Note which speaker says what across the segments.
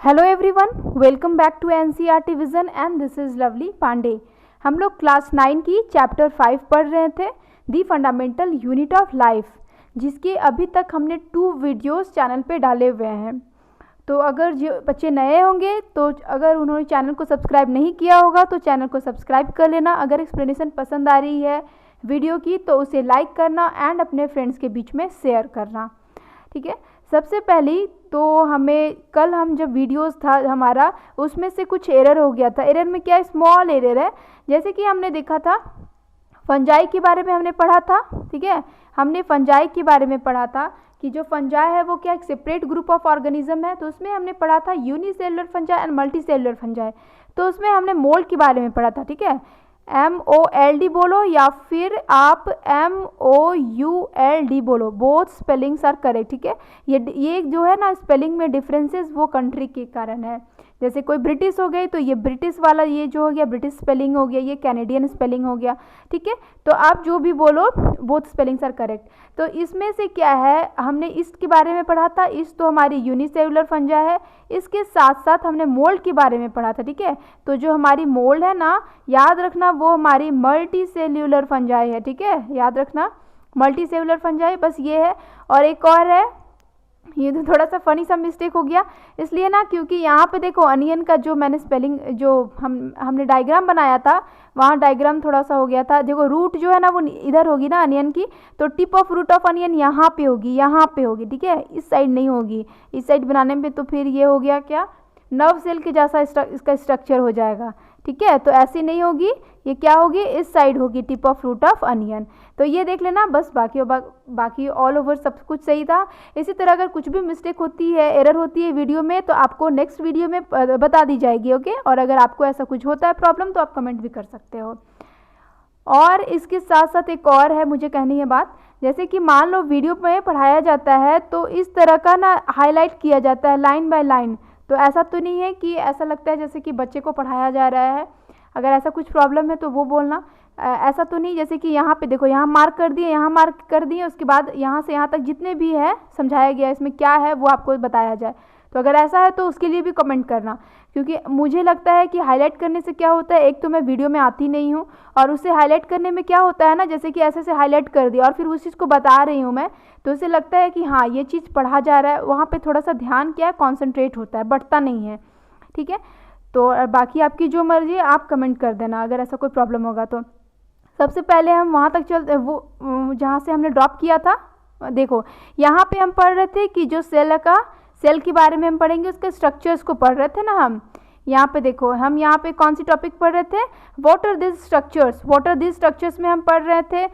Speaker 1: Hello everyone, welcome back to NCERT vision and this is Lovely Pandey. हम लोग class 9 की chapter 5 पढ़ रहे थे, दी फंडामेंटल यूनिट ऑफ लाइफ, जिसके अभी तक हमने 2 वीडियोस चैनल पे डाले हुए हैं। तो अगर जो बच्चे नए होंगे तो अगर उन्होंने चैनल को सब्सक्राइब नहीं किया होगा तो चैनल को सब्सक्राइब कर लेना। अगर एक्सप्लेनेशन पसंद आ रही है वीडियो की तो उसे लाइक करना एंड अपने फ्रेंड्स के बीच में शेयर करना, ठीक है। सबसे पहली तो हमें कल हम जब वीडियोस था हमारा, उसमें से कुछ एरर हो गया था। एरर में क्या, स्मॉल एरर है। जैसे कि हमने देखा था फंजाई के बारे में हमने पढ़ा था, ठीक है। हमने फंजाई के बारे में पढ़ा था कि जो फंजाई है वो क्या एक सेपरेट ग्रुप ऑफ ऑर्गेनिज्म है। तो उसमें हमने पढ़ा था unicellular fungi and multi cellular fungi. तो उसमें हमने मोल्ड के बारे में पढ़ा था, ठीक है। MOLD बोलो या फिर आप MOULD बोलो, बोथ स्पेलिंग्स आर करेक्ट, ठीक है। ये जो है ना स्पेलिंग में डिफरेंसेस वो कंट्री के कारण है। जैसे कोई ब्रिटिश हो गई तो ये ब्रिटिश वाला ये जो हो गया ब्रिटिश स्पेलिंग हो गया, ये कैनेडियन स्पेलिंग हो गया, ठीक है। तो आप जो भी बोलो बोथ स्पेलिंग्स आर करेक्ट। तो इसमें से क्या है, हमने ईस्ट के बारे में पढ़ा था। ईस्ट तो हमारी यूनिसेलुलर फंजा है। इसके साथ साथ हमने मोल्ड के बारे में पढ़ा था, ठीक है। तो जो हमारी मोल्ड है ना, याद रखना वो हमारी मल्टी सेल्यूलर फंजाई है, ठीक है। याद रखना मल्टी सेल्यूलर फंजाई, बस ये है। और एक और है, ये तो थोड़ा सा फनी सा मिस्टेक हो गया इसलिए ना, क्योंकि यहाँ पे देखो अनियन का जो मैंने स्पेलिंग जो हमने डायग्राम बनाया था वहाँ डायग्राम थोड़ा सा हो गया था। देखो रूट जो है ना वो इधर होगी ना अनियन की, तो tip of root of onion यहाँ पे होगी, ठीक है। इस साइड नहीं होगी। इस साइड बनाने में तो फिर ये हो गया क्या, नर्व सेल के जैसा इसका स्ट्रक्चर हो जाएगा, ठीक है। तो ऐसी नहीं होगी, ये क्या होगी, इस साइड होगी tip of root of onion. तो ये देख लेना बस, बाकी ऑल ओवर सब कुछ सही था। इसी तरह अगर कुछ भी मिस्टेक होती है, एरर होती है वीडियो में, तो आपको नेक्स्ट वीडियो में बता दी जाएगी, ओके। और अगर आपको ऐसा कुछ होता है प्रॉब्लम तो आप कमेंट भी कर सकते हो। और इसके साथ साथ एक और है मुझे कहनी है बात, जैसे कि मान लो वीडियो में पढ़ाया जाता है तो इस तरह का ना हाईलाइट किया जाता है लाइन बाय लाइन। तो ऐसा तो नहीं है कि ऐसा लगता है जैसे कि बच्चे को पढ़ाया जा रहा है। अगर ऐसा कुछ प्रॉब्लम है तो वो बोलना। ऐसा तो नहीं जैसे कि यहाँ पे देखो, यहाँ मार्क कर दिए, यहाँ मार्क कर दिए, उसके बाद यहाँ से यहाँ तक जितने भी है समझाया गया इसमें क्या है वो आपको बताया जाए। तो अगर ऐसा है तो उसके लिए भी कमेंट करना, क्योंकि मुझे लगता है कि हाईलाइट करने से क्या होता है, एक तो मैं वीडियो में आती नहीं हूँ, और उससे हाईलाइट करने में क्या होता है ना, जैसे कि ऐसे हाईलाइट कर दिया और फिर उस चीज़ को बता रही हूँ मैं, तो उसे लगता है कि हाँ ये चीज़ पढ़ा जा रहा है। वहाँ पे थोड़ा सा ध्यान क्या है, कॉन्सेंट्रेट होता है, बढ़ता नहीं है, ठीक है। तो बाकी आपकी जो मर्जी है आप कमेंट कर देना अगर ऐसा कोई प्रॉब्लम होगा तो। सबसे पहले हम वहाँ तक चलते, वो जहाँ से हमने ड्रॉप किया था, देखो यहाँ पे हम पढ़ रहे थे कि जो सेल के बारे में हम पढ़ेंगे, उसके स्ट्रक्चर्स को पढ़ रहे थे ना हम। यहाँ पे देखो हम यहाँ पे कौन सी टॉपिक पढ़ रहे थे, व्हाट आर दिस स्ट्रक्चर्स में हम पढ़ रहे थे।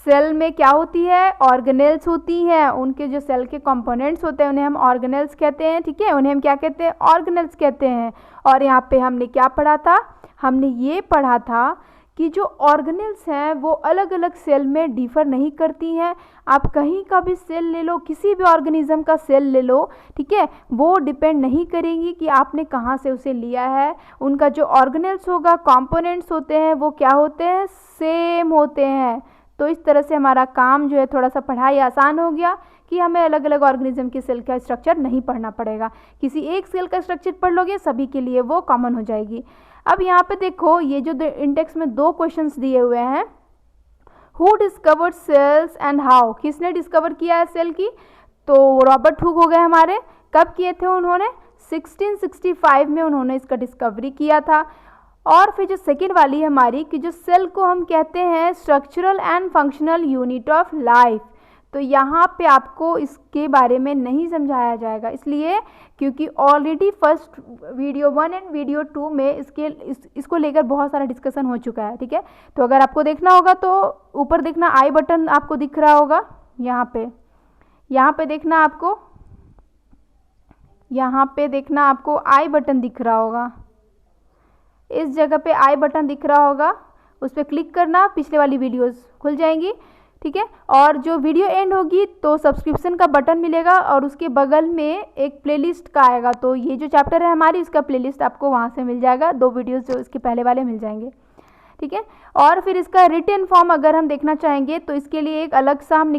Speaker 1: सेल में क्या होती है, ऑर्गेनेल्स होती हैं, उनके जो सेल के कंपोनेंट्स होते हैं उन्हें हम ऑर्गेनेल्स कहते हैं, ठीक है। उन्हें हम क्या कहते हैं, ऑर्गेनेल्स कहते हैं। और यहाँ पे हमने क्या पढ़ा था, हमने ये पढ़ा था कि जो ऑर्गेनेल्स हैं वो अलग अलग सेल में डिफर नहीं करती हैं। आप कहीं का भी सेल ले लो, किसी भी ऑर्गेनिज्म का सेल ले लो, ठीक है, वो डिपेंड नहीं करेंगी कि आपने कहाँ से उसे लिया है। उनका जो ऑर्गेनेल्स होगा, कंपोनेंट्स होते हैं, वो क्या होते हैं, सेम होते हैं। तो इस तरह से हमारा काम जो है थोड़ा सा पढ़ाई आसान हो गया कि हमें अलग अलग ऑर्गेनिज्म के सेल का स्ट्रक्चर नहीं पढ़ना पड़ेगा। किसी एक सेल का स्ट्रक्चर पढ़ लोगे सभी के लिए वो कॉमन हो जाएगी। अब यहाँ पे देखो ये जो इंडेक्स में 2 क्वेश्चंस दिए हुए हैं, who discovered cells and how, किसने डिस्कवर किया है सेल की, तो रॉबर्ट हुक हो गए हमारे। कब किए थे उन्होंने, 1665 में उन्होंने इसका डिस्कवरी किया था। और फिर जो सेकेंड वाली है हमारी कि जो सेल को हम कहते हैं structural and functional unit of life, तो यहाँ पे आपको इसके बारे में नहीं समझाया जाएगा, इसलिए क्योंकि already first video 1 and video 2 में इसको लेकर बहुत सारा डिस्कशन हो चुका है, ठीक है। तो अगर आपको देखना होगा तो ऊपर देखना आई बटन आपको दिख रहा होगा, यहाँ पे देखना आपको, यहाँ पे देखना आपको आई बटन दिख रहा होगा, इस जगह पे आई बटन दिख रहा होगा, उस पर क्लिक करना, पिछले वाली वीडियोस खुल जाएंगी, ठीक है। और जो वीडियो एंड होगी तो सब्सक्रिप्शन का बटन मिलेगा और उसके बगल में एक प्लेलिस्ट का आएगा, तो ये जो चैप्टर है हमारी उसका प्लेलिस्ट आपको वहाँ से मिल जाएगा, 2 वीडियोस जो इसके पहले वाले मिल जाएंगे, ठीक है। और फिर इसका रिटन फॉर्म अगर हम देखना चाहेंगे तो इसके लिए एक अलग सा हम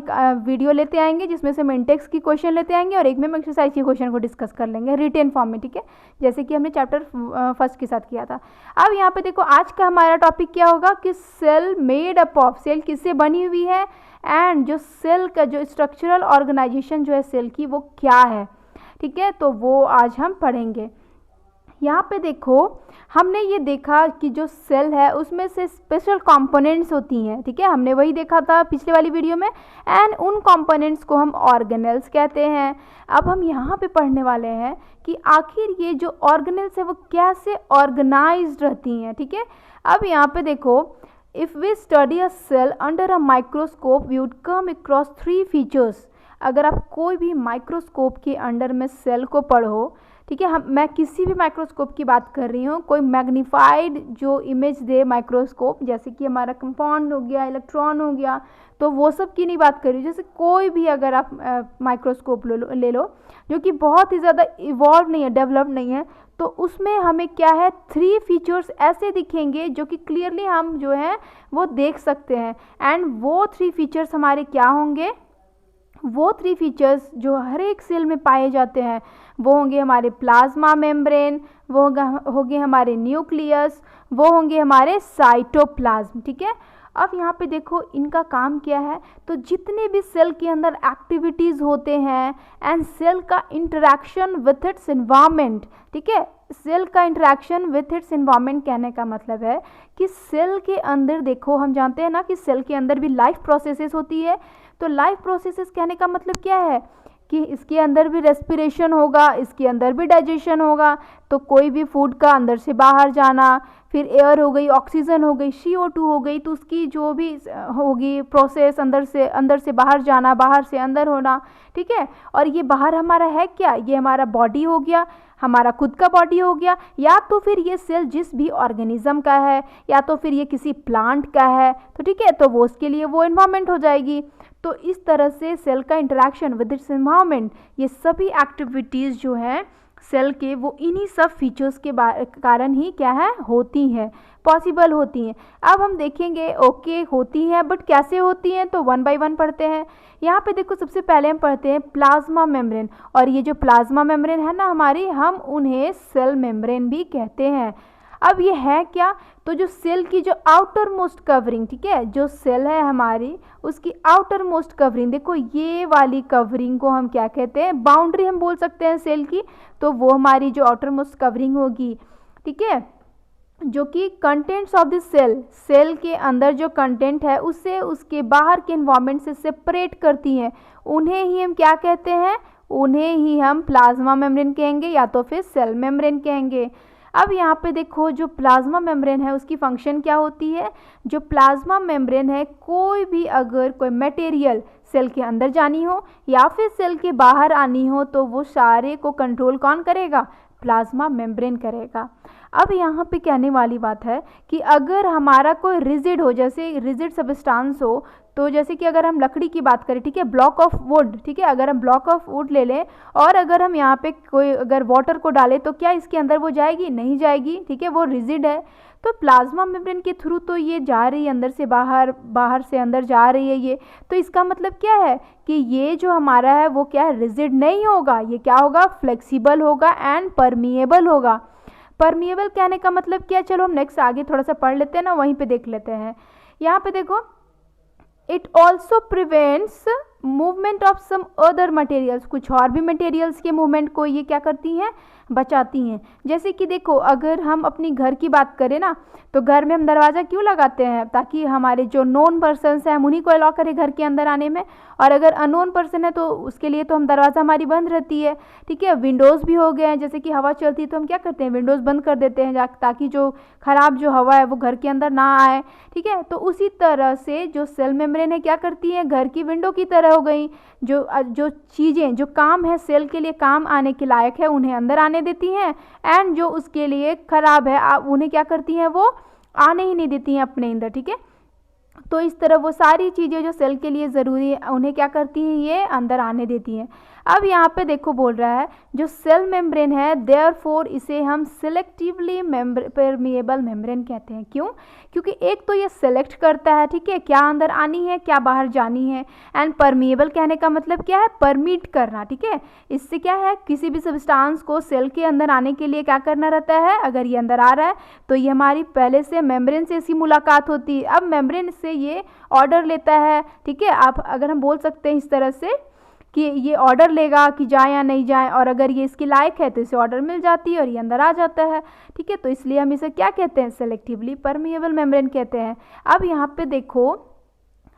Speaker 1: वीडियो लेते आएंगे, जिसमें से हम इंडेक्स की क्वेश्चन लेते आएंगे और एक में हम एक्सरसाइज की क्वेश्चन को डिस्कस कर लेंगे रिटन फॉर्म में, ठीक है, जैसे कि हमने चैप्टर फर्स्ट के साथ किया था। अब यहाँ पे देखो आज का हमारा टॉपिक क्या होगा कि cell made up of, cell किससे बनी हुई है, एंड जो सेल का जो स्ट्रक्चरल ऑर्गेनाइजेशन जो है सेल की वो क्या है, ठीक है, तो वो आज हम पढ़ेंगे। यहाँ पे देखो हमने ये देखा कि जो सेल है उसमें से स्पेशल कंपोनेंट्स होती हैं, ठीक है, हमने वही देखा था पिछले वाली वीडियो में, एंड उन कंपोनेंट्स को हम ऑर्गेनेल्स कहते हैं। अब हम यहाँ पे पढ़ने वाले हैं कि आखिर ये जो ऑर्गेनेल्स है वो कैसे ऑर्गेनाइज्ड रहती हैं, ठीक है। अब यहाँ पे देखो, if we study a cell under a microscope we would come across 3 features. अगर आप कोई भी माइक्रोस्कोप के अंडर में सेल को पढ़ो, ठीक है, मैं किसी भी माइक्रोस्कोप की बात कर रही हूँ, कोई मैग्नीफाइड जो इमेज दे माइक्रोस्कोप, जैसे कि हमारा कंपाउंड हो गया, इलेक्ट्रॉन हो गया, तो वो सब की नहीं बात कर रही हूँ। जैसे कोई भी अगर आप माइक्रोस्कोप ले लो जो कि बहुत ही ज़्यादा इवॉल्व नहीं है, डेवलप नहीं है, तो उसमें हमें क्या है 3 फीचर्स ऐसे दिखेंगे जो कि क्लियरली हम जो है वो देख सकते हैं। एंड वो 3 फीचर्स हमारे क्या होंगे, वो 3 फीचर्स जो हर एक सेल में पाए जाते हैं वो होंगे हमारे प्लाज्मा मेम्ब्रेन, वो होंगे हमारे न्यूक्लियस, वो होंगे हमारे साइटोप्लाज्म, ठीक है। अब यहाँ पे देखो इनका काम क्या है, तो जितने भी सेल के अंदर एक्टिविटीज़ होते हैं एंड सेल का इंटरेक्शन विथ इट्स इन्वायरमेंट, ठीक है, सेल का इंटरेक्शन विथ इट्स इन्वायरमेंट कहने का मतलब है कि सेल के अंदर देखो, हम जानते हैं ना कि सेल के अंदर भी लाइफ प्रोसेसेस होती है, तो लाइफ प्रोसेसेस कहने का मतलब क्या है कि इसके अंदर भी रेस्पिरेशन होगा, इसके अंदर भी डाइजेशन होगा, तो कोई भी फूड का अंदर से बाहर जाना, फिर एयर हो गई, ऑक्सीजन हो गई, CO2 हो गई, तो उसकी जो भी होगी प्रोसेस अंदर से बाहर जाना, बाहर से अंदर होना, ठीक है। और ये बाहर हमारा है क्या, ये हमारा बॉडी हो गया, हमारा खुद का बॉडी हो गया, या तो फिर ये सेल जिस भी ऑर्गेनिज्म का है, या तो फिर ये किसी प्लांट का है, तो ठीक है, तो वो उसके लिए वो एनवायरनमेंट हो जाएगी। तो इस तरह से सेल का इंटरेक्शन विद इट्स एनवायरनमेंट, ये सभी एक्टिविटीज़ जो हैं सेल के वो इन्हीं सब फीचर्स के कारण ही क्या है होती हैं, पॉसिबल होती हैं। अब हम देखेंगे ओके होती हैं, बट कैसे होती हैं, तो 1 बाय 1 पढ़ते हैं। यहाँ पे देखो सबसे पहले हम पढ़ते हैं प्लाज्मा मेम्ब्रेन, और ये जो प्लाज्मा मेम्ब्रेन है ना हमारी, हम उन्हें सेल मेम्ब्रेन भी कहते हैं। अब ये है क्या, तो जो सेल की जो आउटर मोस्ट कवरिंग, ठीक है, जो सेल है हमारी उसकी आउटर मोस्ट कवरिंग, देखो ये वाली कवरिंग को हम क्या कहते हैं, बाउंड्री हम बोल सकते हैं सेल की, तो वो हमारी जो आउटर मोस्ट कवरिंग होगी, ठीक है, जो कि contents of the cell, cell के अंदर जो कंटेंट है उससे उसके बाहर के एनवायरनमेंट से सेपरेट करती हैं, उन्हें ही हम क्या कहते हैं, उन्हें ही हम प्लाज्मा मेम्ब्रेन कहेंगे या तो फिर सेल मेम्ब्रेन कहेंगे। अब यहाँ पे देखो जो प्लाज्मा मेम्ब्रेन है उसकी फंक्शन क्या होती है, जो प्लाज्मा मेम्ब्रेन है कोई भी अगर कोई मटेरियल सेल के अंदर जानी हो या फिर सेल के बाहर आनी हो तो वो सारे को कंट्रोल कौन करेगा, प्लाज्मा मेम्ब्रेन करेगा। अब यहाँ पे कहने वाली बात है कि अगर हमारा कोई रिजिड हो, जैसे रिजिड सब्सटेंस हो, तो जैसे कि अगर हम लकड़ी की बात करें, ठीक है, ब्लॉक ऑफ वुड, ठीक है, अगर हम ब्लॉक ऑफ वुड ले लें और अगर हम यहाँ पे कोई अगर वाटर को डालें तो क्या इसके अंदर वो जाएगी, नहीं जाएगी, ठीक है, वो रिजिड है। तो प्लाज्मा मेम्ब्रेन के थ्रू तो ये जा रही है अंदर से बाहर, बाहर से अंदर जा रही है ये, तो इसका मतलब क्या है कि ये जो हमारा है वो क्या है, रिजिड नहीं होगा, ये क्या होगा, फ्लेक्सिबल होगा एंड परमिएबल होगा। परमिएबल कहने का मतलब क्या, चलो हम नेक्स्ट आगे थोड़ा सा पढ़ लेते हैं ना, वहीं पे देख लेते हैं। यहाँ पे देखो it also prevents movement of some other materials, कुछ और भी मटेरियल्स के मूवमेंट को ये क्या करती हैं, बचाती हैं। जैसे कि देखो अगर हम अपनी घर की बात करें ना, तो घर में हम दरवाज़ा क्यों लगाते हैं, ताकि हमारे जो नोन पर्सनस हैं हम उन्हीं को अलाउ करें घर के अंदर आने में, और अगर अननोन पर्सन है तो उसके लिए तो हम दरवाज़ा हमारी बंद रहती है, ठीक है। विंडोज़ भी हो गए हैं, जैसे कि हवा चलती है तो हम क्या करते हैं, विंडोज़ बंद कर देते हैं ताकि जो ख़राब जो हवा है वो घर के अंदर ना आए, ठीक है। तो उसी तरह से जो सेल मेम्ब्रेन है क्या करती है, घर की विंडो की तरह हो गई, जो चीज़ें जो काम है सेल के लिए काम आने के लायक है उन्हें अंदर आने देती हैं, एंड जो उसके लिए ख़राब है उन्हें क्या करती हैं, वो आने ही नहीं देती हैं अपने अंदर, ठीक है। तो इस तरह वो सारी चीज़ें जो सेल के लिए ज़रूरी है उन्हें क्या करती हैं, ये अंदर आने देती हैं। अब यहाँ पे देखो बोल रहा है जो सेल मेम्ब्रेन है देयरफॉर इसे हम सिलेक्टिवली परमिएबल मेम्ब्रेन कहते हैं। क्यों? क्योंकि एक तो ये सेलेक्ट करता है, ठीक है, क्या अंदर आनी है क्या बाहर जानी है। एंड परमिएबल कहने का मतलब क्या है? परमिट करना, ठीक है। इससे क्या है, किसी भी सब्सटेंस को सेल के अंदर आने के लिए क्या करना रहता है, अगर ये अंदर आ रहा है तो ये हमारी पहले से मेम्ब्रेन से इसकी मुलाकात होती है। अब मेम्ब्रेन से ये ऑर्डर लेता है, ठीक है। आप अगर हम बोल सकते हैं इस तरह से कि ये ऑर्डर लेगा कि जाए या नहीं जाए, और अगर ये इसकी लायक है तो इसे ऑर्डर मिल जाती है और ये अंदर आ जाता है, ठीक है। तो इसलिए हम इसे क्या कहते हैं? सेलेक्टिवली परमिएबल मेम्ब्रेन कहते हैं। अब यहाँ पे देखो,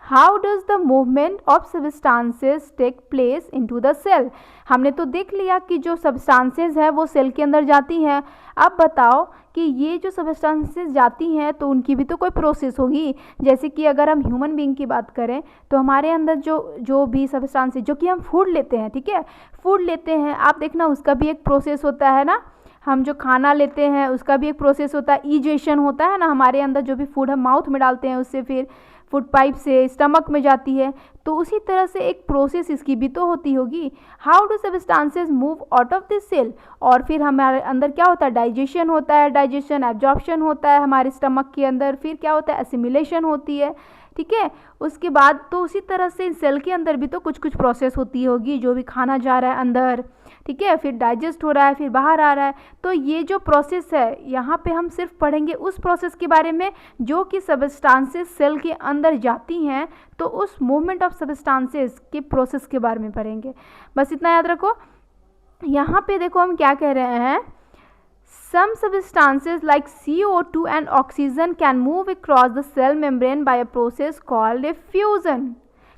Speaker 1: how does the movement of substances take place into the cell. हमने तो देख लिया कि जो सब्सटेंसेस है वो सेल के अंदर जाती हैं। अब बताओ कि ये जो सब्सटेंसेस जाती हैं तो उनकी भी तो कोई प्रोसेस होगी। जैसे कि अगर हम ह्यूमन बीइंग की बात करें तो हमारे अंदर जो भी सब्सटेंसेस जो कि हम फूड लेते हैं, ठीक है, फूड लेते हैं, आप देखना उसका भी एक प्रोसेस होता है ना। हम जो खाना लेते हैं उसका भी एक प्रोसेस होता है, इजेशन होता है ना, हमारे अंदर जो भी फूड हम माउथ में डालते हैं उससे फिर फूड पाइप से स्टमक में जाती है। तो उसी तरह से एक प्रोसेस इसकी भी तो होती होगी। How do substances move out of this cell. और फिर हमारे अंदर क्या होता है? डाइजेशन होता है, डाइजेशन एब्जॉर्प्शन होता है हमारे स्टमक के अंदर, फिर क्या होता है? एसिमिलेशन होती है, ठीक है। उसके बाद तो उसी तरह से सेल के अंदर भी तो कुछ कुछ प्रोसेस होती होगी, जो भी खाना जा रहा है अंदर, ठीक है, फिर डाइजेस्ट हो रहा है, फिर बाहर आ रहा है। तो ये जो प्रोसेस है यहाँ पे हम सिर्फ पढ़ेंगे उस प्रोसेस के बारे में जो कि सब्सटेंसेस सेल के अंदर जाती हैं, तो उस मूवमेंट ऑफ सब्सटेंसेस के प्रोसेस के बारे में पढ़ेंगे। बस इतना याद रखो। यहाँ पे देखो हम क्या कह रहे हैं, some substances like CO2 and oxygen can move across the cell membrane by a process called diffusion,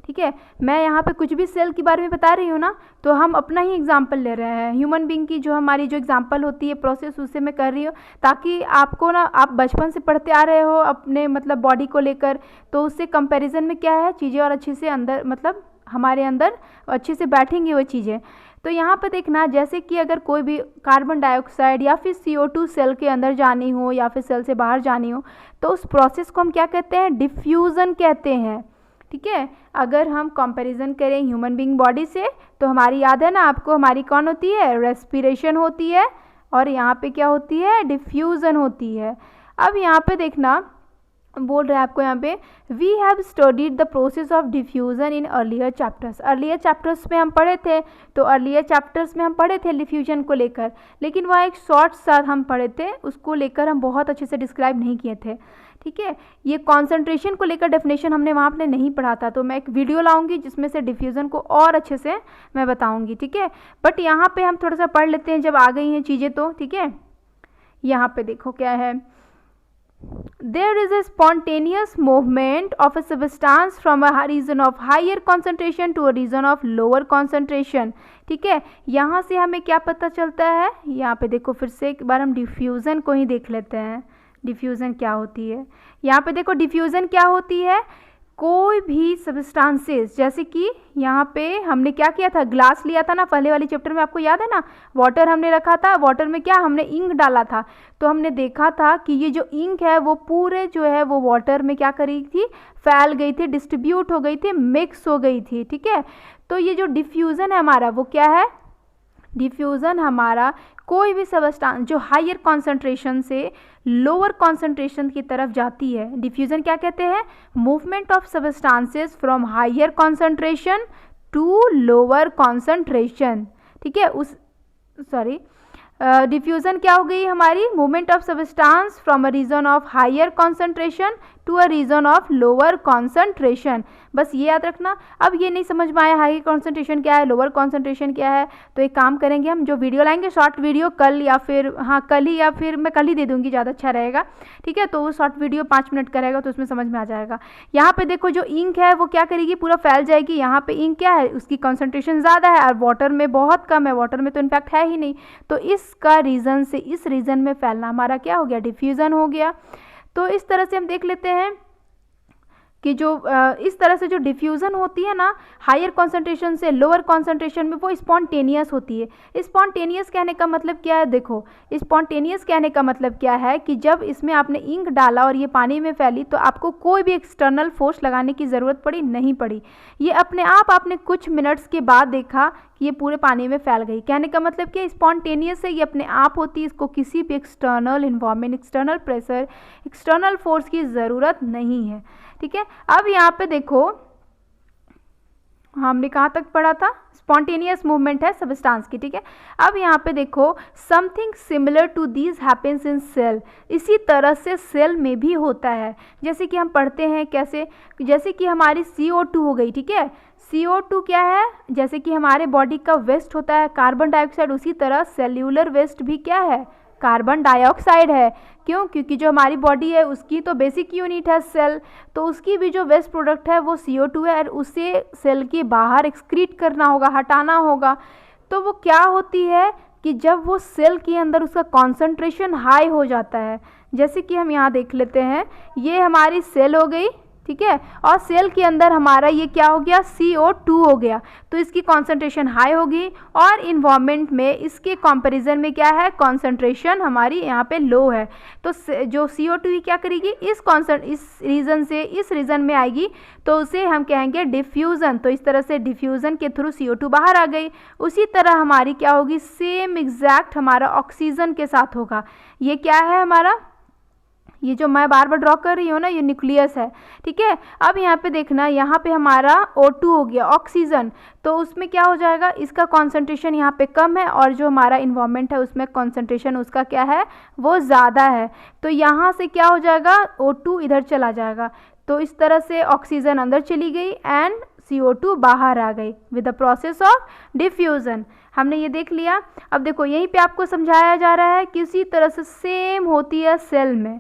Speaker 1: ठीक है। मैं यहाँ पे कुछ भी सेल के बारे में बता रही हूँ ना, तो हम अपना ही एग्जांपल ले रहे हैं। ह्यूमन बीइंग की जो हमारी जो एग्जांपल होती है प्रोसेस, उससे मैं कर रही हूँ ताकि आपको ना, आप बचपन से पढ़ते आ रहे हो अपने मतलब बॉडी को लेकर, तो उससे कंपैरिजन में क्या है, चीज़ें और अच्छे से अंदर मतलब हमारे अंदर अच्छे से बैठेंगी वो चीज़ें। तो यहाँ पर देखना, जैसे कि अगर कोई भी कार्बन डाइऑक्साइड या फिर CO2 सेल के अंदर जानी हो या फिर सेल से बाहर जानी हो, तो उस प्रोसेस को हम क्या कहते हैं? डिफ्यूज़न कहते हैं, ठीक है। अगर हम कंपैरिजन करें ह्यूमन बीइंग बॉडी से, तो हमारी याद है ना आपको, हमारी कौन होती है? रेस्पिरेशन होती है, और यहाँ पे क्या होती है? डिफ्यूज़न होती है। अब यहाँ पे देखना बोल रहा है आपको यहाँ पे, we have studied the process of diffusion in earlier chapters. Earlier chapters में हम पढ़े थे, तो अर्लियर चैप्टर्स में हम पढ़े थे डिफ्यूजन को लेकर, लेकिन वह एक शॉर्ट सा हम पढ़े थे, उसको लेकर हम बहुत अच्छे से डिस्क्राइब नहीं किए थे, ठीक है। ये कॉन्सेंट्रेशन को लेकर डेफिनेशन हमने वहाँ पे नहीं पढ़ा था, तो मैं एक वीडियो लाऊंगी जिसमें से डिफ्यूज़न को और अच्छे से मैं बताऊँगी, ठीक है। बट यहाँ पर हम थोड़ा सा पढ़ लेते हैं जब आ गई हैं चीज़ें तो, ठीक है। यहाँ पर देखो क्या है, there is a spontaneous movement of a substance from a region of higher concentration to a region of lower concentration, ठीक है। यहाँ से हमें क्या पता चलता है, यहाँ पे देखो फिर से एक बार हम डिफ्यूज़न को ही देख लेते हैं, डिफ्यूज़न क्या होती है। यहाँ पे देखो डिफ्यूज़न क्या होती है, कोई भी सब्सटेंसेस, जैसे कि यहाँ पे हमने क्या किया था, ग्लास लिया था ना पहले वाली चैप्टर में, आपको याद है ना, वाटर हमने रखा था, वाटर में क्या हमने इंक डाला था, तो हमने देखा था कि ये जो इंक है वो पूरे जो है वो वाटर में क्या करी थी, फैल गई थी, डिस्ट्रीब्यूट हो गई थी, मिक्स हो गई थी, ठीक है। तो ये जो डिफ्यूज़न है हमारा वो क्या है, डिफ्यूज़न हमारा कोई भी सब्सटेंस जो हायर कॉन्सेंट्रेशन से लोअर कॉन्सेंट्रेशन की तरफ जाती है, डिफ्यूज़न क्या कहते हैं, movement of substances from higher concentration to lower concentration, ठीक है। डिफ्यूज़न क्या हो गई हमारी, movement of substance from a region of higher concentration to a region of lower concentration. बस ये याद रखना। अब ये नहीं समझ में आया हाई कॉन्सेंट्रेशन क्या है, लोअर कॉन्सेंट्रेशन क्या है, तो एक काम करेंगे, हम जो वीडियो लाएंगे शॉर्ट वीडियो कल या फिर कल ही, या फिर मैं कल ही दे दूंगी, ज़्यादा अच्छा रहेगा, ठीक है। तो वो शॉर्ट वीडियो 5 मिनट का रहेगा, तो उसमें समझ में आ जाएगा। यहाँ पे देखो जो इंक है वो क्या करेगी, पूरा फैल जाएगी। यहाँ पे इंक क्या है, उसकी कॉन्सेंट्रेशन ज़्यादा है और वाटर में बहुत कम है, वाटर में तो इनफैक्ट है ही नहीं, तो इसका रीजन से इस रीजन में फैलना हमारा क्या हो गया, डिफ्यूज़न हो गया। तो इस तरह से हम देख लेते हैं कि जो इस तरह से जो डिफ्यूज़न होती है ना हायर कॉन्सेंट्रेशन से लोअर कॉन्सेंट्रेशन में, वो स्पॉन्टेनियस होती है। स्पॉन्टेनियस कहने का मतलब क्या है, देखो स्पॉन्टेनियस कहने का मतलब क्या है कि जब इसमें आपने इंक डाला और ये पानी में फैली तो आपको कोई भी एक्सटर्नल फोर्स लगाने की ज़रूरत पड़ी नहीं पड़ी, ये अपने आप आपने कुछ मिनट्स के बाद देखा कि ये पूरे पानी में फैल गई। कहने का मतलब क्या, स्पॉन्टेनियस है, ये अपने आप होती है, इसको किसी भी external environment, external pressure, external force की ज़रूरत नहीं है। ठीक है, अब यहाँ पे देखो हमने कहाँ तक पढ़ा था, स्पॉन्टेनियस मूवमेंट है सबस्टांस की। ठीक है, अब यहाँ पे देखो something similar to these happens in cell, इसी तरह से सेल में भी होता है। जैसे कि हम पढ़ते हैं कैसे, जैसे कि हमारी CO2 हो गई। ठीक है, CO2 क्या है, जैसे कि हमारे बॉडी का वेस्ट होता है कार्बन डाइऑक्साइड, उसी तरह सेल्यूलर वेस्ट भी क्या है, कार्बन डाइऑक्साइड है। क्यों, क्योंकि जो हमारी बॉडी है उसकी तो बेसिक यूनिट है सेल, तो उसकी भी जो वेस्ट प्रोडक्ट है वो CO2 है और उसे सेल के बाहर एक्सक्रीट करना होगा, हटाना होगा। तो वो क्या होती है कि जब वो सेल के अंदर उसका कॉन्सेंट्रेशन हाई हो जाता है, जैसे कि हम यहाँ देख लेते हैं, ये हमारी सेल हो गई। ठीक है, और सेल के अंदर हमारा ये क्या हो गया, CO2 हो गया, तो इसकी कॉन्सेंट्रेशन हाई होगी और इन्वायरमेंट में इसके कंपैरिजन में क्या है, कॉन्सेंट्रेशन हमारी यहाँ पे लो है। तो जो CO2 क्या करेगी, इस रीजन से इस रीजन में आएगी, तो उसे हम कहेंगे डिफ्यूज़न। तो इस तरह से डिफ्यूज़न के थ्रू CO2 बाहर आ गई। उसी तरह हमारी क्या होगी, सेम एग्जैक्ट हमारा ऑक्सीजन के साथ होगा। ये क्या है हमारा, ये जो मैं बार बार ड्रॉ कर रही हूँ ना, ये न्यूक्लियस है। ठीक है, अब यहाँ पे देखना, यहाँ पे हमारा O2 हो गया, ऑक्सीजन, तो उसमें क्या हो जाएगा, इसका कॉन्सेंट्रेशन यहाँ पे कम है और जो हमारा इन्वायरमेंट है उसमें कॉन्सेंट्रेशन उसका क्या है, वो ज़्यादा है। तो यहाँ से क्या हो जाएगा, O2 इधर चला जाएगा, तो इस तरह से ऑक्सीजन अंदर चली गई एंड CO2 बाहर आ गई with the process of diffusion. हमने ये देख लिया। अब देखो यहीं पे आपको समझाया जा रहा है कि इसी तरह से सेम होती है सेल में।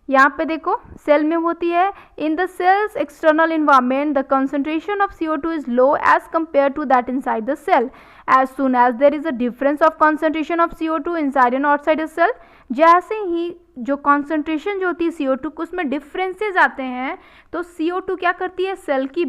Speaker 1: यहाँ पे देखो सेल में होती है, in the cells external environment the concentration of CO2 is low as compare to that inside the cell. As soon as there is a difference of concentration of CO2 inside and outside the cell, जैसे ही जो concentration जो होती है CO2 को उसमें differences आते हैं, तो CO2 क्या करती है, सेल के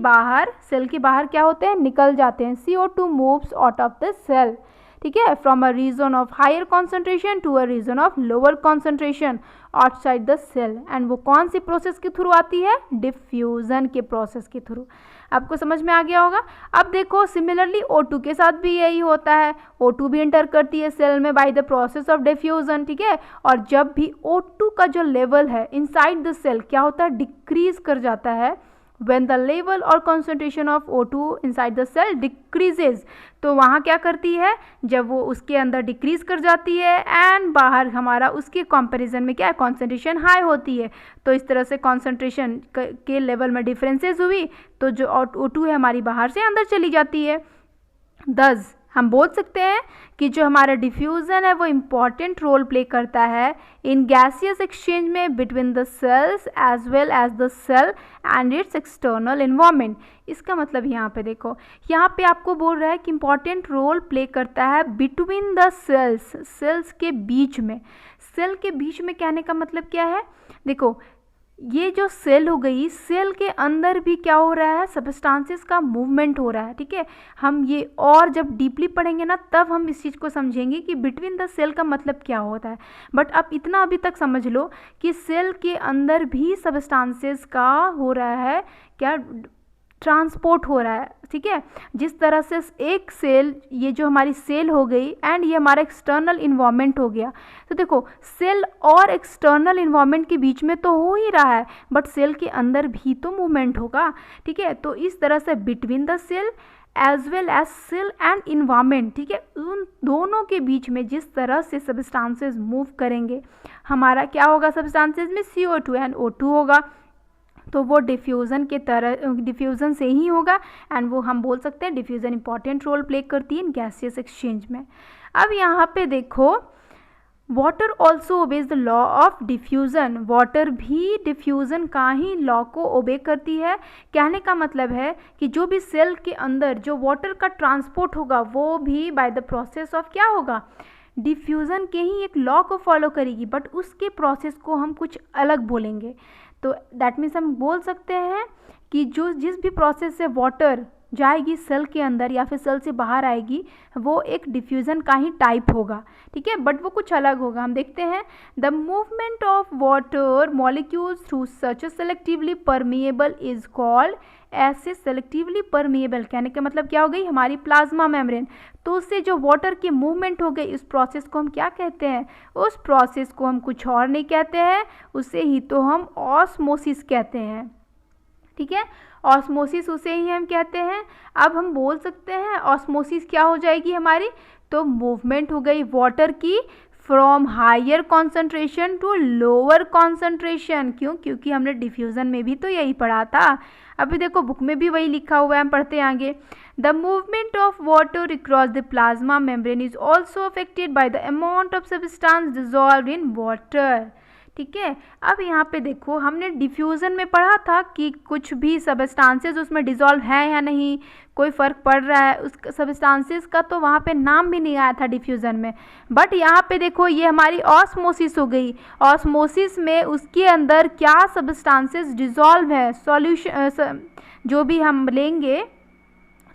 Speaker 1: बाहर क्या होते हैं, निकल जाते हैं। CO2 moves out of the cell. ठीक है, from a region of higher concentration to a region of lower concentration outside the cell, and वो कौन सी प्रोसेस के थ्रू आती है, डिफ्यूजन के प्रोसेस के थ्रू। आपको समझ में आ गया होगा। अब देखो सिमिलरली O2 के साथ भी यही होता है, O2 भी एंटर करती है सेल में by the process of diffusion. ठीक है, और जब भी O2 का जो लेवल है इनसाइड द सेल क्या होता है, डिक्रीज कर जाता है। when the level or concentration of O2 inside the cell decreases, तो वहाँ क्या करती है, जब वो उसके अंदर डिक्रीज कर जाती है एंड बाहर हमारा उसके कंपैरिजन में क्या है, कॉन्सेंट्रेशन हाई होती है। तो इस तरह से कॉन्सेंट्रेशन के लेवल में डिफरेंसेस हुई, तो जो O2 है हमारी बाहर से अंदर चली जाती है। दस हम बोल सकते हैं कि जो हमारा डिफ्यूज़न है वो इम्पॉर्टेंट रोल प्ले करता है इन गैसियस एक्सचेंज में between the cells as well as the cell and its external environment. इसका मतलब यहाँ पे देखो, यहाँ पे आपको बोल रहा है कि इम्पॉर्टेंट रोल प्ले करता है बिटवीन द सेल्स, सेल्स के बीच में। सेल के बीच में कहने का मतलब क्या है, देखो ये जो सेल हो गई, सेल के अंदर भी क्या हो रहा है, सबस्टांसेस का मूवमेंट हो रहा है। ठीक है, हम ये और जब डीपली पढ़ेंगे ना तब हम इस चीज़ को समझेंगे कि बिटवीन द सेल का मतलब क्या होता है। बट अब इतना अभी तक समझ लो कि सेल के अंदर भी सबस्टांसेस का हो रहा है क्या, ट्रांसपोर्ट हो रहा है। ठीक है, जिस तरह से एक सेल, ये जो हमारी सेल हो गई एंड ये हमारा एक्सटर्नल इन्वायरमेंट हो गया, तो देखो सेल और एक्सटर्नल इन्वायरमेंट के बीच में तो हो ही रहा है, बट सेल के अंदर भी तो मूवमेंट होगा। ठीक है, तो इस तरह से between the cell as well as cell and environment, ठीक है, उन दोनों के बीच में जिस तरह से सबस्टांसेस मूव करेंगे, हमारा क्या होगा, सबस्टांसेस में CO2 एंड O2 होगा, तो वो डिफ्यूज़न के तरह डिफ्यूज़न से ही होगा एंड वो हम बोल सकते हैं डिफ्यूज़न इंपॉर्टेंट रोल प्ले करती है इन गैसियस एक्सचेंज में। अब यहाँ पे देखो, water also obeys the law of diffusion, water भी डिफ्यूज़न का ही लॉ को ओबे करती है। कहने का मतलब है कि जो भी सेल के अंदर जो वाटर का ट्रांसपोर्ट होगा वो भी बाय द प्रोसेस ऑफ क्या होगा, डिफ्यूज़न के ही एक लॉ को फॉलो करेगी, बट उसके प्रोसेस को हम कुछ अलग बोलेंगे। तो दैट मीन्स हम बोल सकते हैं कि जो जिस भी प्रोसेस से वाटर जाएगी सेल के अंदर या फिर सेल से बाहर आएगी वो एक डिफ्यूज़न का ही टाइप होगा, ठीक है, बट वो कुछ अलग होगा। हम देखते हैं the movement of water molecules through such selectively permeable is called, ऐसे सेलेक्टिवली परमिएबल कहने का मतलब क्या हो गई, हमारी प्लाज्मा मेम्ब्रेन। तो उससे जो वाटर की मूवमेंट हो गई, उस प्रोसेस को हम क्या कहते हैं, उस प्रोसेस को हम कुछ और नहीं कहते हैं, उसे ही तो हम ऑस्मोसिस कहते हैं, ठीक है, ऑस्मोसिस उसे ही हम कहते हैं। अब हम बोल सकते हैं ऑस्मोसिस क्या हो जाएगी हमारी, तो मूवमेंट हो गई वाटर की from higher concentration to lower concentration. क्यों, क्योंकि हमने डिफ्यूज़न में भी तो यही पढ़ा था, अभी देखो बुक में भी वही लिखा हुआ है, हम पढ़ते हैं आगे। The movement of water across the plasma membrane is also affected by the amount of substance dissolve in water, ठीक है। अब यहाँ पे देखो हमने डिफ्यूज़न में पढ़ा था कि कुछ भी सबस्टांसेस उसमें डिज़ोल्व है या नहीं, कोई फ़र्क पड़ रहा है, उस सबस्टांसेस का तो वहाँ पे नाम भी नहीं आया था डिफ्यूज़न में। बट यहाँ पे देखो ये हमारी ऑस्मोसिस हो गई, ऑस्मोसिस में उसके अंदर क्या सबस्टांसेस डिज़ोल्व है, सॉल्यूशन जो भी हम लेंगे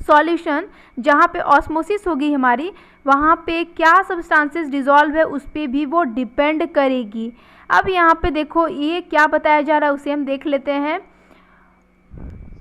Speaker 1: सॉल्यूशन, जहाँ पे ऑस्मोसिस होगी हमारी वहाँ पे क्या सबस्टांसेस डिज़ोल्व है उस पर भी वो डिपेंड करेगी। अब यहाँ पे देखो ये क्या बताया जा रहा है उसे हम देख लेते हैं।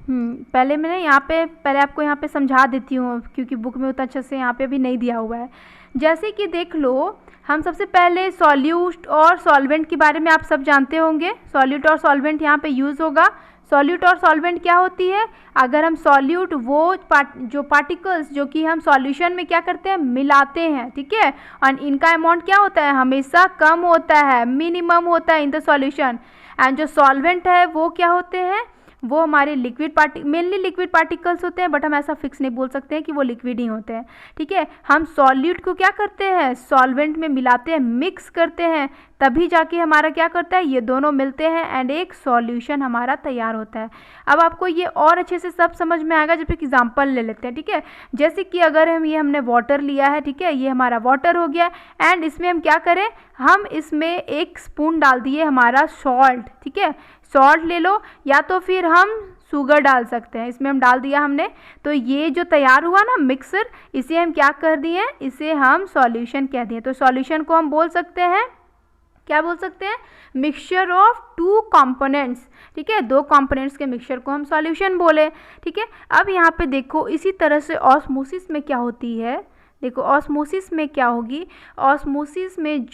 Speaker 1: पहले मैंने पहले आपको यहाँ पे समझा देती हूँ क्योंकि बुक में उतना अच्छे से यहाँ पे भी नहीं दिया हुआ है। जैसे कि देख लो, हम सबसे पहले सॉल्यूट और सॉल्वेंट के बारे में आप सब जानते होंगे, सॉल्यूट और सॉल्वेंट यहाँ पे यूज़ होगा। सॉल्यूट और सॉल्वेंट क्या होती है, अगर हम सॉल्यूट वो जो पार्टिकल्स जो कि हम सॉल्यूशन में क्या करते हैं मिलाते हैं, ठीक है, और इनका अमाउंट क्या होता है हमेशा कम होता है, मिनिमम होता है इन द सॉल्यूशन। एंड जो सॉल्वेंट है वो क्या होते हैं, वो हमारे मेनली लिक्विड पार्टिकल्स होते हैं, बट हम ऐसा फिक्स नहीं बोल सकते हैं कि वो लिक्विड ही होते हैं, ठीक है। हम सॉल्यूट को क्या करते हैं सॉल्वेंट में मिलाते हैं, मिक्स करते हैं, तभी जाके हमारा क्या करता है ये दोनों मिलते हैं एंड एक सॉल्यूशन हमारा तैयार होता है। अब आपको ये और अच्छे से सब समझ में आएगा जब एक एग्जांपल ले लेते हैं, ठीक है। जैसे कि अगर हमने वाटर लिया है, ठीक है, ये हमारा वाटर हो गया एंड इसमें हम क्या करें, हम इसमें 1 स्पून डाल दिए हमारा सॉल्ट, ठीक है, सॉल्ट ले लो या तो फिर हम शुगर डाल सकते हैं, इसमें हम डाल दिया हमने, तो ये जो तैयार हुआ ना मिक्सर, इसे हम क्या कर दिए, इसे हम सॉल्यूशन कह दिए। तो सॉल्यूशन को हम बोल सकते हैं, क्या बोल सकते हैं, मिक्सचर ऑफ 2 कंपोनेंट्स, ठीक है, 2 कंपोनेंट्स के मिक्सचर को हम सॉल्यूशन बोले, ठीक है। अब यहाँ पे देखो इसी तरह से ऑस्मोसिस में क्या होती है, देखो ऑस्मोसिस में क्या होगी, ऑस्मोसिस में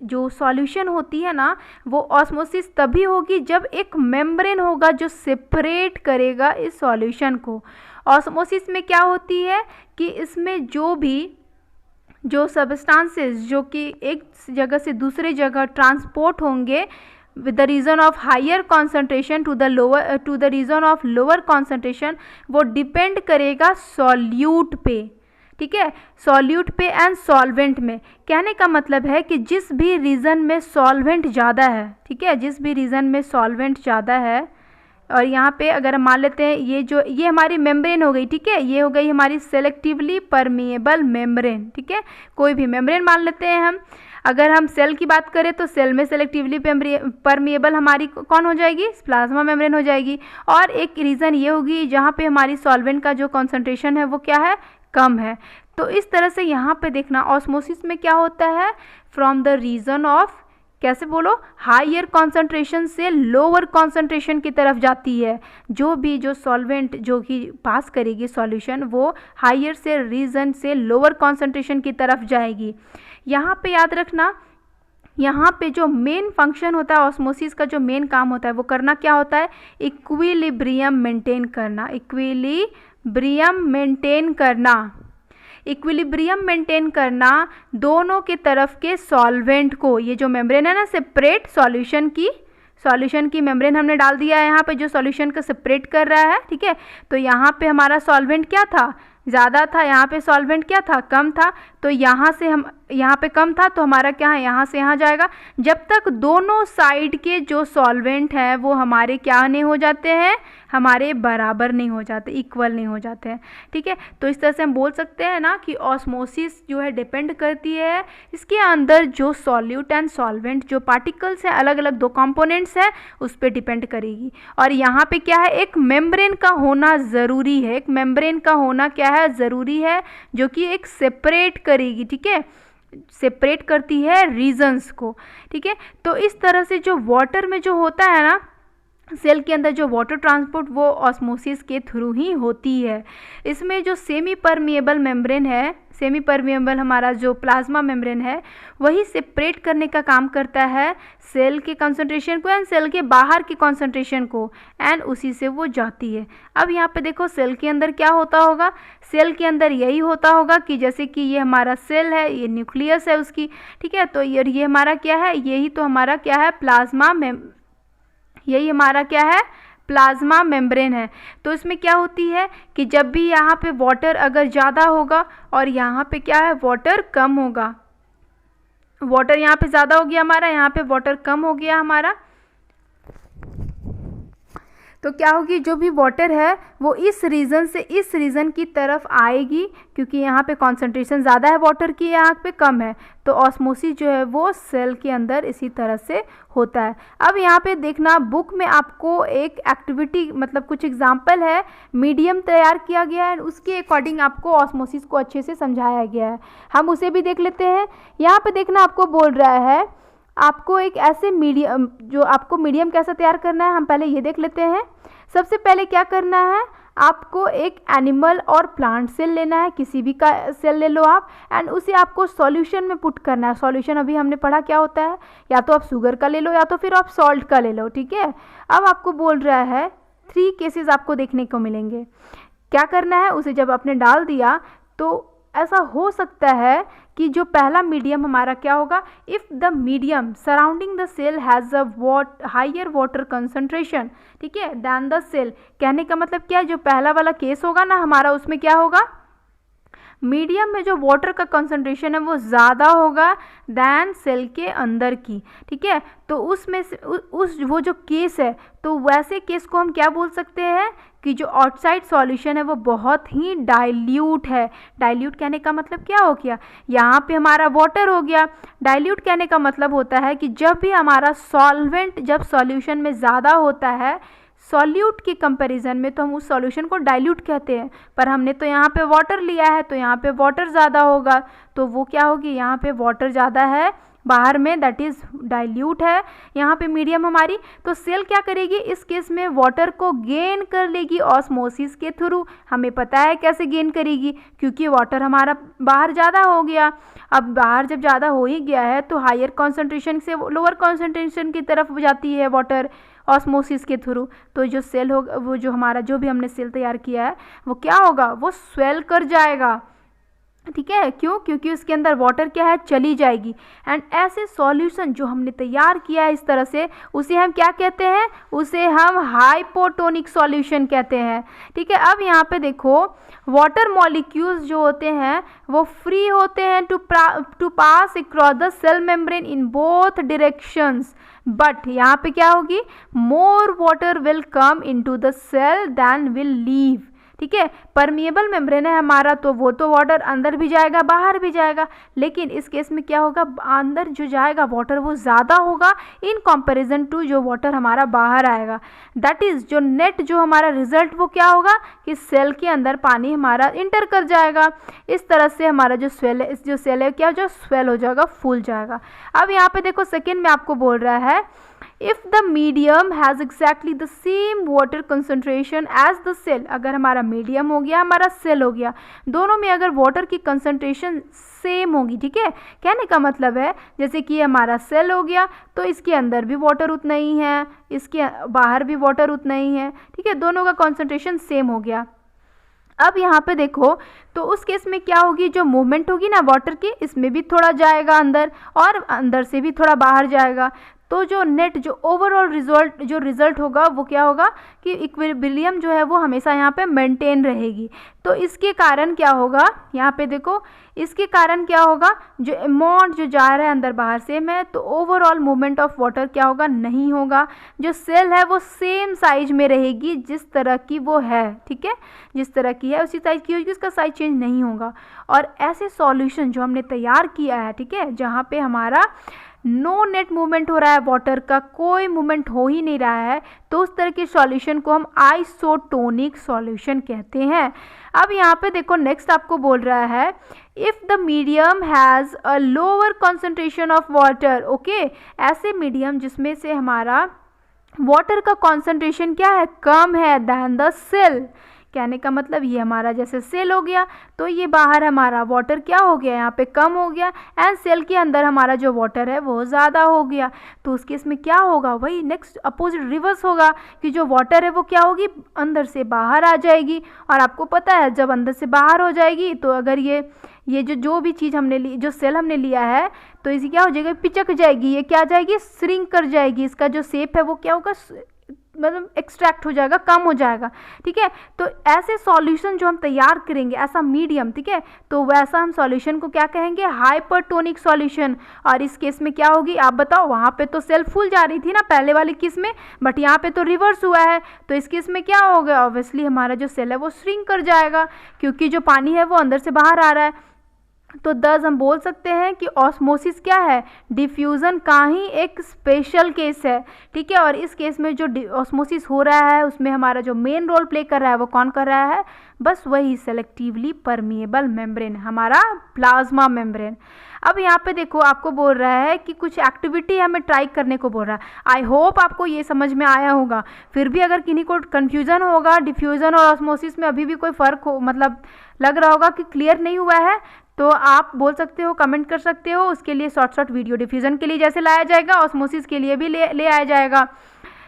Speaker 1: जो सॉल्यूशन होती है ना वो ऑस्मोसिस तभी होगी जब एक मेम्ब्रेन होगा जो सेपरेट करेगा इस सॉल्यूशन को। ऑस्मोसिस में क्या होती है कि इसमें जो सबस्टांसेस जो कि एक जगह से दूसरे जगह ट्रांसपोर्ट होंगे with the reason of higher concentration to the reason of lower concentration, वो डिपेंड करेगा सॉल्यूट पे, ठीक है, सॉल्यूट पे एंड सॉल्वेंट में। कहने का मतलब है कि जिस भी रीजन में सॉल्वेंट ज़्यादा है, ठीक है, जिस भी रीजन में सॉल्वेंट ज़्यादा है, और यहाँ पे अगर हम मान लेते हैं ये हमारी मेम्ब्रेन हो गई, ठीक है, ये हो गई हमारी सेलेक्टिवली परमिएबल मेम्ब्रेन, ठीक है, कोई भी मेम्ब्रेन मान लेते हैं हम। अगर हम सेल की बात करें तो सेल में सेलेक्टिवली परमिएबल हमारी कौन हो जाएगी, प्लाज्मा मेम्ब्रेन हो जाएगी। और एक रीज़न ये होगी जहाँ पे हमारी सॉल्वेंट का जो कॉन्सेंट्रेशन है वो क्या है, कम है। तो इस तरह से यहाँ पे देखना ऑस्मोसिस में क्या होता है, फ्रॉम द रीजन ऑफ, कैसे बोलो, हायर कॉन्सेंट्रेशन से लोअर कॉन्सेंट्रेशन की तरफ जाती है। जो सॉल्वेंट जो कि पास करेगी सॉल्यूशन वो हायर से रीजन से लोअर कॉन्सेंट्रेशन की तरफ जाएगी। यहाँ पे याद रखना, यहाँ पे जो मेन फंक्शन होता है ऑस्मोसिस का, जो मेन काम होता है वो करना क्या होता है, इक्विलिब्रियम मेंटेन करना, इक्विलिब्रियम मेंटेन करना दोनों के तरफ के सॉल्वेंट को। ये जो मेम्ब्रेन है ना सेपरेट सॉल्यूशन की मेम्ब्रेन हमने डाल दिया है यहाँ पे जो सॉल्यूशन का सेपरेट कर रहा है, ठीक है। तो यहाँ पे हमारा सॉल्वेंट क्या था, ज़्यादा था, यहाँ पे सॉल्वेंट क्या था, कम था। तो यहाँ से हम यहाँ पे कम था तो हमारा क्या है, यहाँ से यहाँ जाएगा, जब तक दोनों साइड के जो सॉल्वेंट हैं वो हमारे क्या नहीं हो जाते हैं, हमारे बराबर नहीं हो जाते, इक्वल नहीं हो जाते हैं। ठीक है, तो इस तरह से हम बोल सकते हैं ना कि ऑस्मोसिस जो है डिपेंड करती है इसके अंदर जो सॉल्यूट एंड सॉल्वेंट जो पार्टिकल्स हैं, अलग अलग दो कंपोनेंट्स हैं, उस पर डिपेंड करेगी। और यहाँ पे क्या है, एक मेम्ब्रेन का होना ज़रूरी है, एक मेम्ब्रेन का होना क्या है, ज़रूरी है, जो कि एक सेपरेट करेगी। ठीक है, सेपरेट करती है रीजन्स को। ठीक है, तो इस तरह से जो वाटर में जो होता है ना, सेल के अंदर जो वाटर ट्रांसपोर्ट वो ऑस्मोसिस के थ्रू ही होती है। इसमें जो सेमी परमिएबल मेम्ब्रेन है, सेमी परमिएबल हमारा जो प्लाज्मा मेम्ब्रेन है, वही सेपरेट करने का काम करता है सेल के कंसंट्रेशन को एंड सेल के बाहर के कंसंट्रेशन को, एंड उसी से वो जाती है। अब यहाँ पे देखो सेल के अंदर क्या होता होगा, सेल के अंदर यही होता होगा कि जैसे कि ये हमारा सेल है, ये न्यूक्लियस है उसकी। ठीक है, तो ये हमारा क्या है, यही तो हमारा क्या है, यही हमारा क्या है, प्लाज्मा मेम्ब्रेन है। तो इसमें क्या होती है कि जब भी यहाँ पे वाटर अगर ज़्यादा होगा और यहाँ पे क्या है, वाटर कम होगा, वाटर यहाँ पे ज़्यादा हो गया हमारा, यहाँ पे वाटर कम हो गया हमारा, तो क्या होगी, जो भी वाटर है वो इस रीजन से इस रीजन की तरफ आएगी, क्योंकि यहाँ पे कंसंट्रेशन ज़्यादा है वाटर की, यहाँ पे कम है, तो ऑस्मोसिस जो है वो सेल के अंदर इसी तरह से होता है। अब यहाँ पे देखना, बुक में आपको एक एक्टिविटी मतलब कुछ एग्जाम्पल है, मीडियम तैयार किया गया है, उसके अकॉर्डिंग आपको ऑस्मोसिस को अच्छे से समझाया गया है, हम उसे भी देख लेते हैं। यहाँ पे देखना, आपको बोल रहा है आपको एक ऐसे मीडियम, जो आपको मीडियम कैसा तैयार करना है, हम पहले ये देख लेते हैं। सबसे पहले क्या करना है, आपको एक एनिमल और प्लांट सेल लेना है, किसी भी का सेल ले लो आप, एंड उसे आपको सॉल्यूशन में पुट करना है। सॉल्यूशन अभी हमने पढ़ा क्या होता है, या तो आप शुगर का ले लो या तो फिर आप सॉल्ट का ले लो। ठीक है, अब आपको बोल रहा है 3 केसेस आपको देखने को मिलेंगे। क्या करना है, उसे जब आपने डाल दिया तो ऐसा हो सकता है कि जो पहला मीडियम हमारा क्या होगा, if the medium surrounding the cell has a higher water concentration, ठीक है, दैन द सेल। कहने का मतलब क्या है, जो पहला वाला केस होगा ना हमारा, उसमें क्या होगा, मीडियम में जो वाटर का कंसंट्रेशन है वो ज़्यादा होगा दैन सेल के अंदर की। ठीक है, तो उसमें से वो जो केस है, तो वैसे केस को हम क्या बोल सकते हैं कि जो आउटसाइड सॉल्यूशन है वो बहुत ही डाइल्यूट है। डाइल्यूट कहने का मतलब क्या हो गया, यहाँ पे हमारा वाटर हो गया। डाइल्यूट कहने का मतलब होता है कि जब भी हमारा सॉल्वेंट जब सॉल्यूशन में ज़्यादा होता है, सॉल्यूट के कंपैरिजन में, तो हम उस सॉल्यूशन को डाइल्यूट कहते हैं, पर हमने तो यहाँ पे वाटर लिया है तो यहाँ पे वाटर ज़्यादा होगा, तो वो क्या होगी, यहाँ पे वाटर ज़्यादा है बाहर में, दैट इज़ डाइल्यूट है। यहाँ पे मीडियम हमारी, तो सेल क्या करेगी इस केस में, वाटर को गेन कर लेगी ऑस्मोसिस के थ्रू। हमें पता है कैसे गेन करेगी, क्योंकि वाटर हमारा बाहर ज़्यादा हो गया। अब बाहर जब ज़्यादा हो ही गया है तो हायर कॉन्सेंट्रेशन से लोअर कॉन्सेंट्रेशन की तरफ जाती है वाटर ऑस्मोसिस के थ्रू। तो जो सेल होगा, वो जो हमारा जो भी हमने सेल तैयार किया है वो क्या होगा, वो स्वेल कर जाएगा। ठीक है, क्यों, क्योंकि उसके अंदर वाटर क्या है, चली जाएगी। एंड ऐसे सॉल्यूशन जो हमने तैयार किया है इस तरह से, उसे हम क्या कहते हैं, उसे हम हाइपोटोनिक सॉल्यूशन कहते हैं। ठीक है, अब यहाँ पे देखो, वाटर मॉलिक्यूल्स जो होते हैं वो फ्री होते हैं to pass across the cell membrane in both directions, but यहाँ पे क्या होगी, more water will come into the cell then will leave. ठीक है, परमिएबल मेम्ब्रेन है हमारा, तो वो तो वाटर अंदर भी जाएगा बाहर भी जाएगा, लेकिन इस केस में क्या होगा, अंदर जो जाएगा वाटर वो ज़्यादा होगा इन कंपैरिजन टू जो वाटर हमारा बाहर आएगा। दैट इज़ जो नेट जो हमारा रिजल्ट वो क्या होगा कि सेल के अंदर पानी हमारा इंटर कर जाएगा। इस तरह से हमारा जो सेल है क्या जो स्वेल हो जाएगा, फूल जाएगा। अब यहाँ पे देखो सेकेंड में आपको बोल रहा है, if the medium has exactly the same water concentration as the cell, अगर हमारा मीडियम हो गया हमारा सेल हो गया, दोनों में अगर वाटर की कंसंट्रेशन सेम होगी। ठीक है, कहने का मतलब है जैसे कि हमारा सेल हो गया तो इसके अंदर भी वाटर उतना ही है, इसके बाहर भी वाटर उतना ही है। ठीक है, दोनों का कंसंट्रेशन सेम हो गया। अब यहाँ पे देखो, तो उस केस में क्या होगी, जो मूवमेंट होगी ना वाटर की, इसमें भी थोड़ा जाएगा अंदर और अंदर से भी थोड़ा बाहर जाएगा। तो जो नेट जो ओवरऑल रिजल्ट होगा वो क्या होगा कि इक्विलिब्रियम जो है वो हमेशा यहाँ पे मेंटेन रहेगी। तो इसके कारण क्या होगा, यहाँ पे देखो, इसके कारण क्या होगा, जो अमाउंट जो जा रहा है अंदर बाहर सेम है, तो ओवरऑल मूवमेंट ऑफ वाटर क्या होगा, नहीं होगा। जो सेल है वो सेम साइज में रहेगी जिस तरह की वो है, ठीक है, जिस तरह की है उसी साइज की होगी, उसका साइज चेंज नहीं होगा। और ऐसे सॉल्यूशन जो हमने तैयार किया है, ठीक है, जहाँ पे हमारा नो नेट मूवमेंट हो रहा है, वाटर का कोई मूवमेंट हो ही नहीं रहा है, तो उस तरह के सॉल्यूशन को हम आइसोटोनिक सॉल्यूशन कहते हैं। अब यहाँ पे देखो नेक्स्ट आपको बोल रहा है if the medium has a lower concentration of water, okay, ऐसे मीडियम जिसमें से हमारा वाटर का कॉन्सेंट्रेशन क्या है, कम है दैन द सेल। कहने का मतलब ये हमारा जैसे सेल हो गया, तो ये बाहर हमारा वाटर क्या हो गया, यहाँ पे कम हो गया, एंड सेल के अंदर हमारा जो वाटर है वो ज़्यादा हो गया। तो उस केस में क्या होगा, वही नेक्स्ट अपोजिट रिवर्स होगा कि जो वाटर है वो क्या होगी, अंदर से बाहर आ जाएगी। और आपको पता है जब अंदर से बाहर हो जाएगी तो अगर ये जो भी चीज़ हमने ली, जो सेल हमने लिया है, तो इसी क्या हो जाएगा, पिचक जाएगी, ये क्या जाएगी, श्रिंक कर जाएगी, इसका जो शेप है वो क्या होगा, मतलब एक्सट्रैक्ट हो जाएगा, कम हो जाएगा, ठीक है। तो ऐसे सॉल्यूशन जो हम तैयार करेंगे, ऐसा मीडियम, ठीक है, तो वैसा हम सॉल्यूशन को क्या कहेंगे, हाइपरटोनिक सॉल्यूशन। और इस केस में क्या होगी आप बताओ, वहाँ पे तो सेल फुल जा रही थी ना पहले वाली केस में, बट यहाँ पे तो रिवर्स हुआ है, तो इस केस में क्या होगा, ऑब्वियसली हमारा जो सेल है वो श्रिंक कर जाएगा, क्योंकि जो पानी है वो अंदर से बाहर आ रहा है। तो दस हम बोल सकते हैं कि ऑस्मोसिस क्या है, डिफ्यूज़न का ही एक स्पेशल केस है, ठीक है। और इस केस में जो ऑस्मोसिस हो रहा है उसमें हमारा जो मेन रोल प्ले कर रहा है वो कौन कर रहा है, बस वही सेलेक्टिवली परमिएबल मेम्ब्रेन, हमारा प्लाज्मा मेम्ब्रेन। अब यहाँ पे देखो आपको बोल रहा है कि कुछ एक्टिविटी हमें ट्राई करने को बोल रहा है। आई होप आपको ये समझ में आया होगा। फिर भी अगर किन्हीं को कन्फ्यूज़न होगा डिफ्यूज़न और ऑस्मोसिस में, अभी भी कोई फ़र्क हो, मतलब लग रहा होगा कि क्लियर नहीं हुआ है, तो आप बोल सकते हो, कमेंट कर सकते हो। उसके लिए शॉर्ट वीडियो डिफ्यूज़न के लिए जैसे लाया जाएगा, ऑस्मोसिस के लिए भी ले आया जाएगा,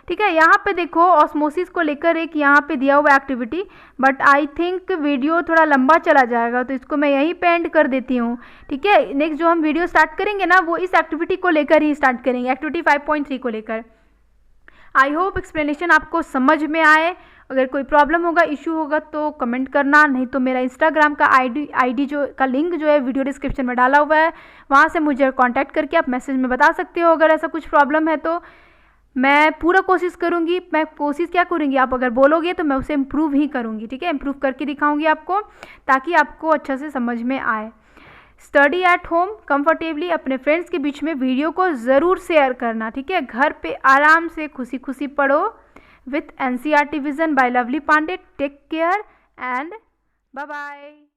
Speaker 1: ठीक है। यहाँ पे देखो ऑस्मोसिस को लेकर एक यहाँ पे दिया हुआ activity, but I think video थोड़ा लंबा चला जाएगा, तो इसको मैं यहीं पे एंड कर देती हूँ, ठीक है। नेक्स्ट जो हम वीडियो स्टार्ट करेंगे ना, वो इस एक्टिविटी को लेकर ही स्टार्ट करेंगे, एक्टिविटी 5.3 को लेकर। आई होप एक्सप्लेनेशन आपको समझ में आए। अगर कोई प्रॉब्लम होगा, इशू होगा तो कमेंट करना, नहीं तो मेरा इंस्टाग्राम का आईडी जो का लिंक जो है वीडियो डिस्क्रिप्शन में डाला हुआ है, वहाँ से मुझे कांटेक्ट करके आप मैसेज में बता सकते हो। अगर ऐसा कुछ प्रॉब्लम है तो मैं पूरा कोशिश करूँगी, मैं कोशिश क्या करूँगी, आप अगर बोलोगे तो मैं उसे इम्प्रूव ही करूँगी, ठीक है, इम्प्रूव करके दिखाऊँगी आपको, ताकि आपको अच्छा से समझ में आए। स्टडी एट होम कंफर्टेबली अपने फ्रेंड्स के बीच में वीडियो को ज़रूर शेयर करना, ठीक है। घर पे आराम से खुशी खुशी पढ़ो with NCERT Vision by Lovely Pandey. Take care and bye bye.